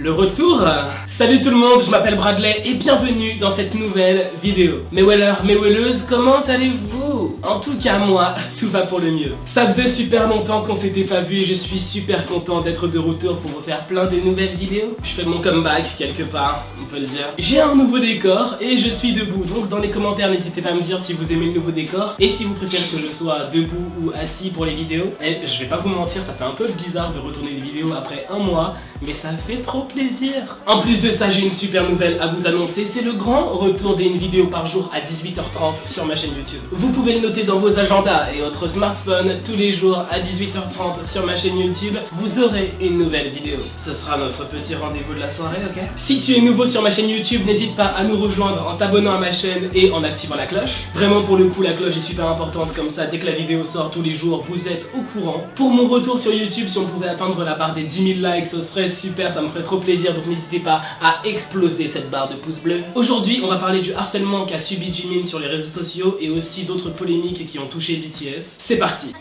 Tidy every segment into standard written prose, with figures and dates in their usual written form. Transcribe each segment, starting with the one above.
le retour. Salut tout le monde, je m'appelle Bradley et bienvenue dans cette nouvelle vidéo. Mes wellers, mes welleuses, comment allez-vous? En tout cas moi, tout va pour le mieux. Ça faisait super longtemps qu'on s'était pas vu et je suis super content d'être de retour pour vous faire plein de nouvelles vidéos. Je fais mon comeback quelque part, on peut le dire. J'ai un nouveau décor et je suis debout, donc dans les commentaires n'hésitez pas à me dire si vous aimez le nouveau décor et si vous préférez que je sois debout ou assis pour les vidéos. Et je vais pas vous mentir, ça fait un peu bizarre de retourner des vidéos après un mois, mais ça fait trop plaisir. En plus de ça, j'ai une super nouvelle à vous annoncer, c'est le grand retour d'une vidéo par jour à 18h30 sur ma chaîne YouTube. Vous pouvez le noter dans vos agendas et votre smartphone, tous les jours à 18h30 sur ma chaîne YouTube, vous aurez une nouvelle vidéo. Ce sera notre petit rendez-vous de la soirée, ok? Si tu es nouveau sur ma chaîne YouTube, n'hésite pas à nous rejoindre en t'abonnant à ma chaîne et en activant la cloche. Vraiment pour le coup, la cloche est super importante, comme ça dès que la vidéo sort tous les jours, vous êtes au courant. Pour mon retour sur YouTube, si on pouvait atteindre la barre des 10 000 likes, ce serait super, ça me ferait trop plaisir, donc n'hésitez pas à exploser cette barre de pouces bleus. Aujourd'hui, on va parler du harcèlement qu'a subi Jimin sur les réseaux sociaux et aussi d'autres polémiques qui ont touché BTS. C'est parti!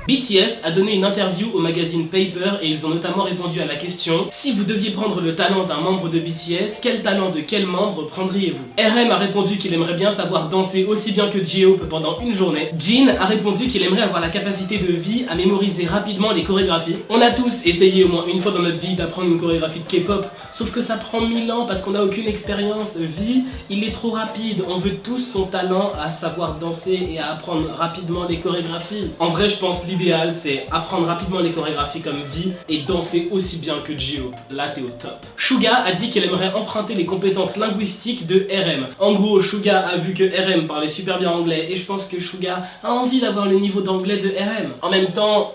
BTS a donné une interview au magazine Paper et ils ont notamment répondu à la question: si vous deviez prendre le talent d'un membre de BTS, quel talent de quel membre prendriez-vous? RM a répondu qu'il aimerait bien savoir danser aussi bien que J-Hope pendant une journée. Jin a répondu qu'il aimerait avoir la capacité de vie à mémoriser rapidement les chorégraphies. On a tous essayé au moins une fois dans notre vie d'apprendre une chorégraphie de K-pop, sauf que ça prend 1000 ans parce qu'on n'a aucune expérience. V, il est trop rapide, on veut tous son talent à savoir danser et à apprendre rapidement les chorégraphies. En vrai, je pense l'idéal c'est apprendre rapidement les chorégraphies comme V et danser aussi bien que J-Hope. Là t'es au top. Suga a dit qu'elle aimerait emprunter les compétences linguistiques de RM. En gros, Suga a vu que RM parlait super bien anglais et je pense que Suga a envie d'avoir le niveau d'anglais de RM. En même temps,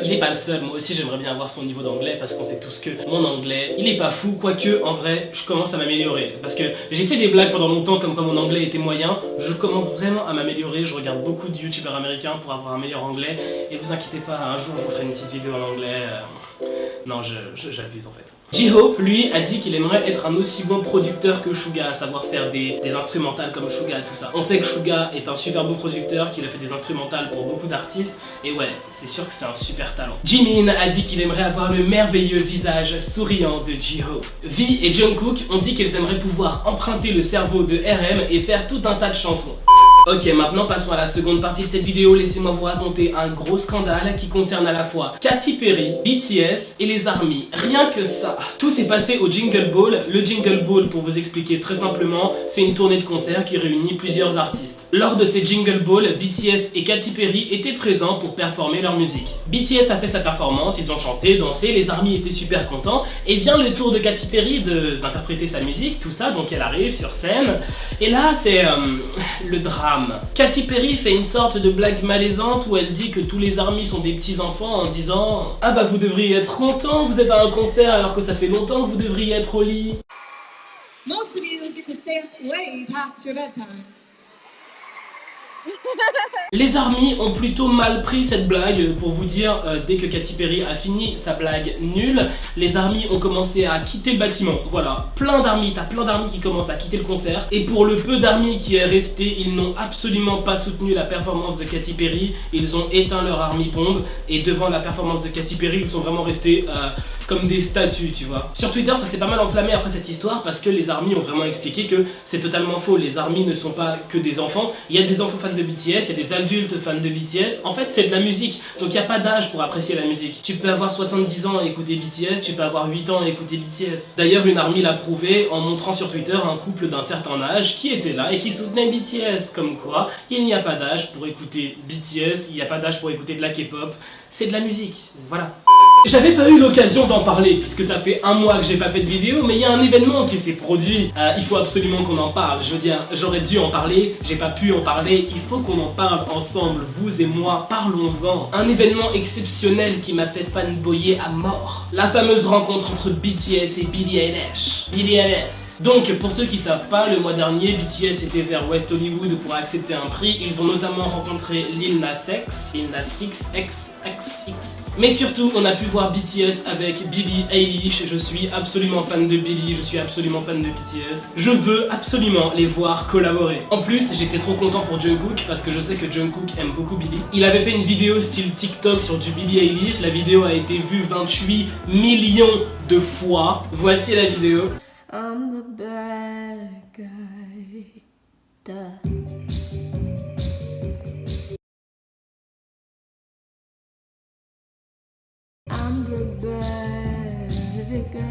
il est pas le seul. Moi aussi j'aimerais bien avoir son niveau d'anglais parce qu'on sait tous que mon anglais, il est pas fou. Quoique, en vrai, je commence à m'améliorer. Parce que j'ai fait des blagues pendant longtemps comme quoi mon anglais était moyen. Je commence vraiment à m'améliorer. Je regarde beaucoup de youtubeurs américains pour avoir un meilleur anglais. Et vous inquiétez pas, un jour je vous ferai une petite vidéo en anglais. Non, j'abuse en fait. J-Hope, lui, a dit qu'il aimerait être un aussi bon producteur que Suga, à savoir faire des instrumentales comme Suga et tout ça. On sait que Suga est un super bon producteur, qu'il a fait des instrumentales pour beaucoup d'artistes, et ouais, c'est sûr que c'est un super talent. Jimin a dit qu'il aimerait avoir le merveilleux visage souriant de J-Hope. V et Jungkook ont dit qu'ils aimeraient pouvoir emprunter le cerveau de RM et faire tout un tas de chansons. Ok, maintenant passons à la seconde partie de cette vidéo. Laissez-moi vous raconter un gros scandale qui concerne à la fois Katy Perry, BTS et les ARMY. Rien que ça. Tout s'est passé au Jingle Ball. Le Jingle Ball, pour vous expliquer très simplement, c'est une tournée de concerts qui réunit plusieurs artistes. Lors de ces Jingle Ball, BTS et Katy Perry étaient présents pour performer leur musique. BTS a fait sa performance, ils ont chanté, dansé, les ARMY étaient super contents, et vient le tour de Katy Perry d'interpréter sa musique, tout ça, donc elle arrive sur scène, et là c'est le drame. Katy Perry fait une sorte de blague malaisante où elle dit que tous les ARMY sont des petits enfants en disant: ah bah vous devriez être contents, vous êtes à un concert alors que ça fait longtemps que vous devriez être au lit. Most of you get to stay up way past your bedtime. Les ARMY ont plutôt mal pris cette blague. Pour vous dire, dès que Katy Perry a fini sa blague nulle, les ARMY ont commencé à quitter le bâtiment. Voilà, plein d'ARMY, t'as plein d'ARMY qui commencent à quitter le concert. Et pour le peu d'ARMY qui est resté, ils n'ont absolument pas soutenu la performance de Katy Perry. Ils ont éteint leur ARMY bombe et devant la performance de Katy Perry, ils sont vraiment restés comme des statues, tu vois. Sur Twitter, ça s'est pas mal enflammé après cette histoire parce que les ARMY ont vraiment expliqué que c'est totalement faux. Les ARMY ne sont pas que des enfants. Il y a des enfants fans de BTS, il y a des adultes fans de BTS. En fait, c'est de la musique, donc il n'y a pas d'âge pour apprécier la musique. Tu peux avoir 70 ans et écouter BTS, tu peux avoir 8 ans et écouter BTS. D'ailleurs, une ARMY l'a prouvé en montrant sur Twitter un couple d'un certain âge qui était là et qui soutenait BTS. Comme quoi, il n'y a pas d'âge pour écouter BTS, il n'y a pas d'âge pour écouter de la K-pop. C'est de la musique, voilà. J'avais pas eu l'occasion d'en parler puisque ça fait un mois que j'ai pas fait de vidéo, mais il y a un événement qui s'est produit. Il faut absolument qu'on en parle. Je veux dire, j'aurais dû en parler, j'ai pas pu en parler. Il faut qu'on en parle ensemble, vous et moi, parlons-en. Un événement exceptionnel qui m'a fait fanboyer à mort. La fameuse rencontre entre BTS et Billie Eilish. Donc, pour ceux qui savent pas, le mois dernier, BTS était vers West Hollywood pour accepter un prix. Ils ont notamment rencontré Lil Nas X, XX. Mais surtout, on a pu voir BTS avec Billie Eilish. Je suis absolument fan de Billie, je suis absolument fan de BTS. Je veux absolument les voir collaborer. En plus, j'étais trop content pour Jungkook parce que je sais que Jungkook aime beaucoup Billie. Il avait fait une vidéo style TikTok sur du Billie Eilish. La vidéo a été vue 28 millions de fois. Voici la vidéo. I'm the bad guy. Duh. I'm the bad guy.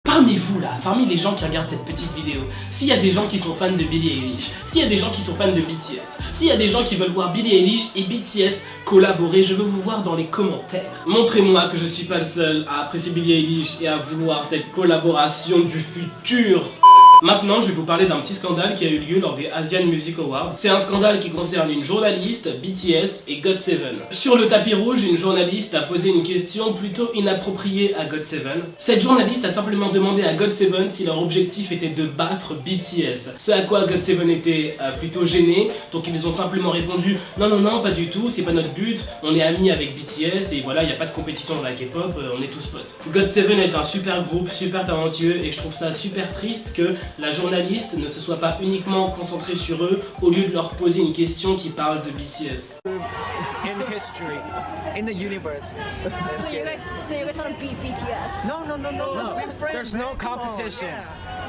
Parmi vous là, parmi les gens qui regardent cette petite vidéo, s'il y a des gens qui sont fans de Billie Eilish, s'il y a des gens qui sont fans de BTS, s'il y a des gens qui veulent voir Billie Eilish et BTS collaborer, je veux vous voir dans les commentaires. Montrez-moi que je suis pas le seul à apprécier Billie Eilish et à vouloir cette collaboration du futur. Maintenant, je vais vous parler d'un petit scandale qui a eu lieu lors des Asian Music Awards. C'est un scandale qui concerne une journaliste, BTS et GOT7. Sur le tapis rouge, une journaliste a posé une question plutôt inappropriée à GOT7. Cette journaliste a simplement demandé à GOT7 si leur objectif était de battre BTS. Ce à quoi GOT7 était plutôt gêné, donc ils ont simplement répondu non, non, non, pas du tout, c'est pas notre but, on est amis avec BTS et voilà, il n'y a pas de compétition dans la K-pop, on est tous potes. GOT7 est un super groupe, super talentueux et je trouve ça super triste que la journaliste ne se soit pas uniquement concentrée sur eux au lieu de leur poser une question qui parle de BTS. In history, in the universe. Let's So you get guys, it. so you guys want to beat BTS? No, no, no, no, no. There's no competition.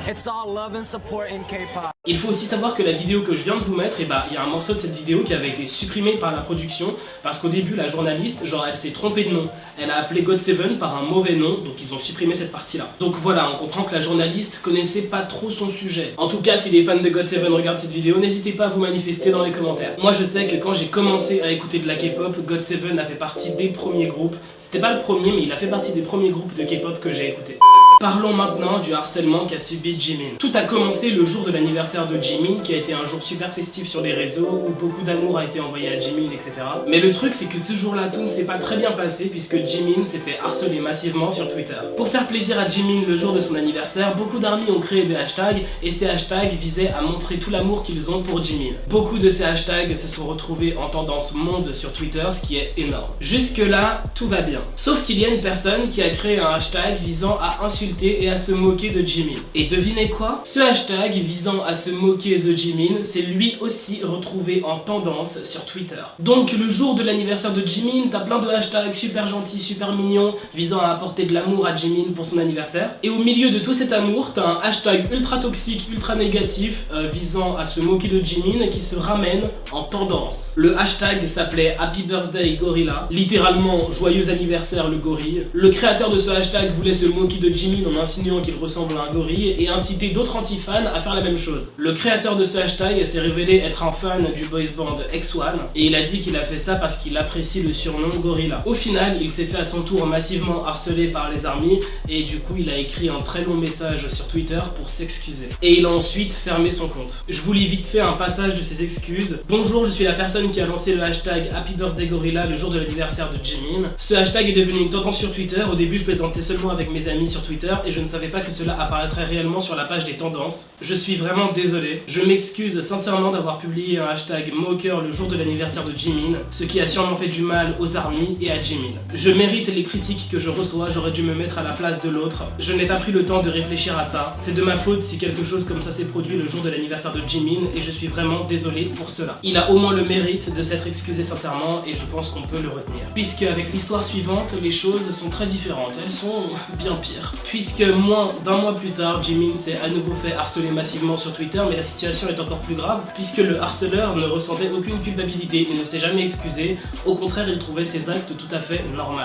It's all love and support in K-pop. Il faut aussi savoir que la vidéo que je viens de vous mettre, il y a un morceau de cette vidéo qui avait été supprimé par la production parce qu'au début la journaliste, elle s'est trompée de nom. Elle a appelé GOT7 par un mauvais nom, donc ils ont supprimé cette partie-là. Donc voilà, on comprend que la journaliste connaissait pas trop son sujet. En tout cas, si les fans de GOT7 regardent cette vidéo, n'hésitez pas à vous manifester dans les commentaires. Moi je sais que quand j'ai commencé à écouter de la K-pop, GOT7 a fait partie des premiers groupes. C'était pas le premier, mais il a fait partie des premiers groupes de K-pop que j'ai écouté. Parlons maintenant du harcèlement qu'a subi Jimin. Tout a commencé le jour de l'anniversaire de Jimin, qui a été un jour super festif sur les réseaux, où beaucoup d'amour a été envoyé à Jimin, etc. Mais le truc, c'est que ce jour-là, tout ne s'est pas très bien passé, puisque Jimin s'est fait harceler massivement sur Twitter. Pour faire plaisir à Jimin le jour de son anniversaire, beaucoup d'armies ont créé des hashtags, et ces hashtags visaient à montrer tout l'amour qu'ils ont pour Jimin. Beaucoup de ces hashtags se sont retrouvés en tendance monde sur Twitter, ce qui est énorme. Jusque-là, tout va bien. Sauf qu'il y a une personne qui a créé un hashtag visant à insulter et à se moquer de Jimin. Et devinez quoi? Ce hashtag visant à se moquer de Jimin s'est lui aussi retrouvé en tendance sur Twitter. Donc le jour de l'anniversaire de Jimin, t'as plein de hashtags super gentils, super mignons, visant à apporter de l'amour à Jimin pour son anniversaire. Et au milieu de tout cet amour, t'as un hashtag ultra toxique, ultra négatif, visant à se moquer de Jimin qui se ramène en tendance. Le hashtag s'appelait Happy Birthday Gorilla, littéralement joyeux anniversaire le gorille. Le créateur de ce hashtag voulait se moquer de Jimin en insinuant qu'il ressemble à un gorille et inciter d'autres anti-fans à faire la même chose. Le créateur de ce hashtag s'est révélé être un fan du boys band X1 et il a dit qu'il a fait ça parce qu'il apprécie le surnom Gorilla. Au final, il s'est fait à son tour massivement harcelé par les armies et du coup il a écrit un très long message sur Twitter pour s'excuser. Et il a ensuite fermé son compte. Je vous lis vite fait un passage de ses excuses. Bonjour, je suis la personne qui a lancé le hashtag Happy Birthday Gorilla le jour de l'anniversaire de Jimin. Ce hashtag est devenu une tendance sur Twitter. Au début, je plaisantais seulement avec mes amis sur Twitter et je ne savais pas que cela apparaîtrait réellement sur la page des tendances. Je suis vraiment désolé. Je m'excuse sincèrement d'avoir publié un hashtag moqueur le jour de l'anniversaire de Jimin, ce qui a sûrement fait du mal aux armies et à Jimin. Je mérite les critiques que je reçois, j'aurais dû me mettre à la place de l'autre. Je n'ai pas pris le temps de réfléchir à ça. C'est de ma faute si quelque chose comme ça s'est produit le jour de l'anniversaire de Jimin et je suis vraiment désolé pour cela. Il a au moins le mérite de s'être excusé sincèrement et je pense qu'on peut le retenir. Puisque avec l'histoire suivante, les choses sont très différentes. Elles sont bien pires. Puisque moins d'un mois plus tard, Jimin s'est à nouveau fait harceler massivement sur Twitter, mais la situation est encore plus grave puisque le harceleur ne ressentait aucune culpabilité, il ne s'est jamais excusé, au contraire il trouvait ses actes tout à fait normaux.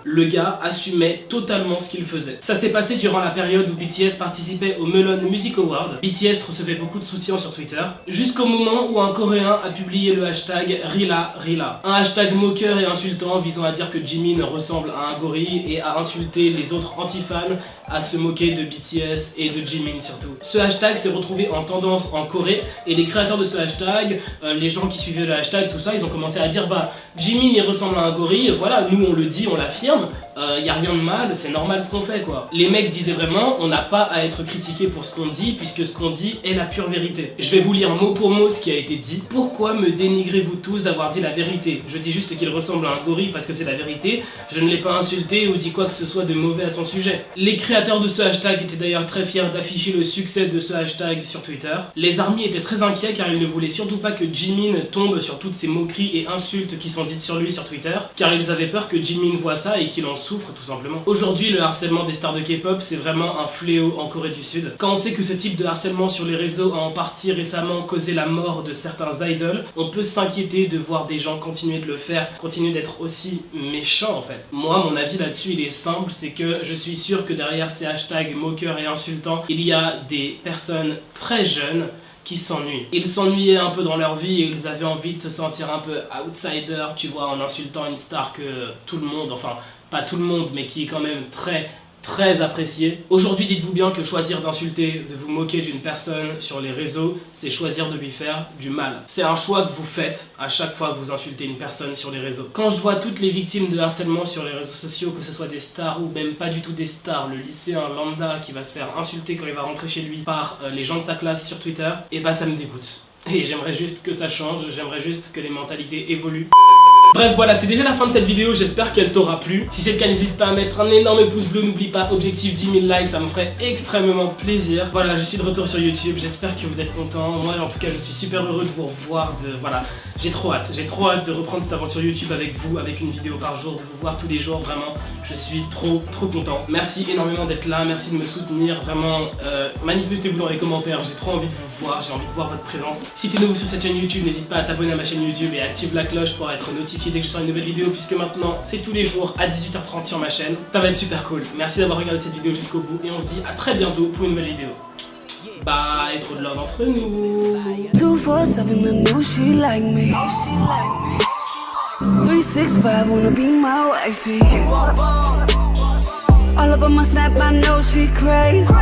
Le gars assumait totalement ce qu'il faisait. Ça s'est passé durant la période où BTS participait au Melon Music Award. BTS recevait beaucoup de soutien sur Twitter, jusqu'au moment où un Coréen a publié le hashtag Rila Rila. Un hashtag moqueur et insultant visant à dire que Jimin ressemble à un gorille et à insulter les autres anti-fans, à se moquer de BTS et de Jimin surtout. Ce hashtag s'est retrouvé en tendance en Corée et les créateurs de ce hashtag, les gens qui suivaient le hashtag, tout ça, ils ont commencé à dire bah Jimin il ressemble à un gorille, voilà, nous on le dit, on l'affirme, y a rien de mal, c'est normal ce qu'on fait quoi. Les mecs disaient vraiment, on n'a pas à être critiqué pour ce qu'on dit, puisque ce qu'on dit est la pure vérité. Je vais vous lire mot pour mot ce qui a été dit. Pourquoi me dénigrez-vous tous d'avoir dit la vérité? Je dis juste qu'il ressemble à un gorille parce que c'est la vérité, je ne l'ai pas insulté ou dit quoi que ce soit de mauvais à son sujet. Les créateurs de ce hashtag étaient d'ailleurs très fiers d'afficher le succès de ce hashtag sur Twitter. Les armies étaient très inquiets car ils ne voulaient surtout pas que Jimin tombe sur toutes ces moqueries et insultes qui sont dites sur lui sur Twitter, car ils avaient peur que Jimin voit ça et qu'il en souffre tout simplement. Aujourd'hui, le harcèlement des stars de K-pop, c'est vraiment un fléau en Corée du Sud. Quand on sait que ce type de harcèlement sur les réseaux a en partie récemment causé la mort de certains idoles, on peut s'inquiéter de voir des gens continuer de le faire, continuer d'être aussi méchants en fait. Moi, mon avis là-dessus, il est simple, c'est que je suis sûr que derrière ces hashtags moqueurs et insultants, il y a des personnes très jeunes qui s'ennuient. Ils s'ennuyaient un peu dans leur vie et ils avaient envie de se sentir un peu outsider, tu vois, en insultant une star que tout le monde, enfin pas tout le monde, mais qui est quand même très apprécié. Aujourd'hui, dites-vous bien que choisir d'insulter, de vous moquer d'une personne sur les réseaux, c'est choisir de lui faire du mal. C'est un choix que vous faites à chaque fois que vous insultez une personne sur les réseaux. Quand je vois toutes les victimes de harcèlement sur les réseaux sociaux, que ce soit des stars ou même pas du tout des stars, le lycéen lambda qui va se faire insulter quand il va rentrer chez lui par les gens de sa classe sur Twitter, et bah ça me dégoûte. Et j'aimerais juste que ça change, j'aimerais juste que les mentalités évoluent. Bref, voilà, c'est déjà la fin de cette vidéo, j'espère qu'elle t'aura plu. Si c'est le cas, n'hésite pas à mettre un énorme pouce bleu, n'oublie pas, objectif 10 000 likes, ça me ferait extrêmement plaisir. Voilà, je suis de retour sur YouTube, j'espère que vous êtes contents. Moi, en tout cas, je suis super heureux de vous revoir, voilà, j'ai trop hâte de reprendre cette aventure YouTube avec vous, avec une vidéo par jour, de vous voir tous les jours, vraiment, je suis trop content. Merci énormément d'être là, merci de me soutenir, vraiment, manifestez-vous dans les commentaires, j'ai trop envie de vous voir, j'ai envie de voir votre présence. Si t'es nouveau sur cette chaîne YouTube, n'hésite pas à t'abonner à ma chaîne YouTube et active la cloche pour être notifié dès que je sors une nouvelle vidéo, puisque maintenant c'est tous les jours à 18h30 sur ma chaîne. Ça va être super cool. Merci d'avoir regardé cette vidéo jusqu'au bout et on se dit à très bientôt pour une nouvelle vidéo. Bye, trop de love entre nous. 247, I know she like me. 365, wanna be my wifey. All up on my snap, I know she crazy.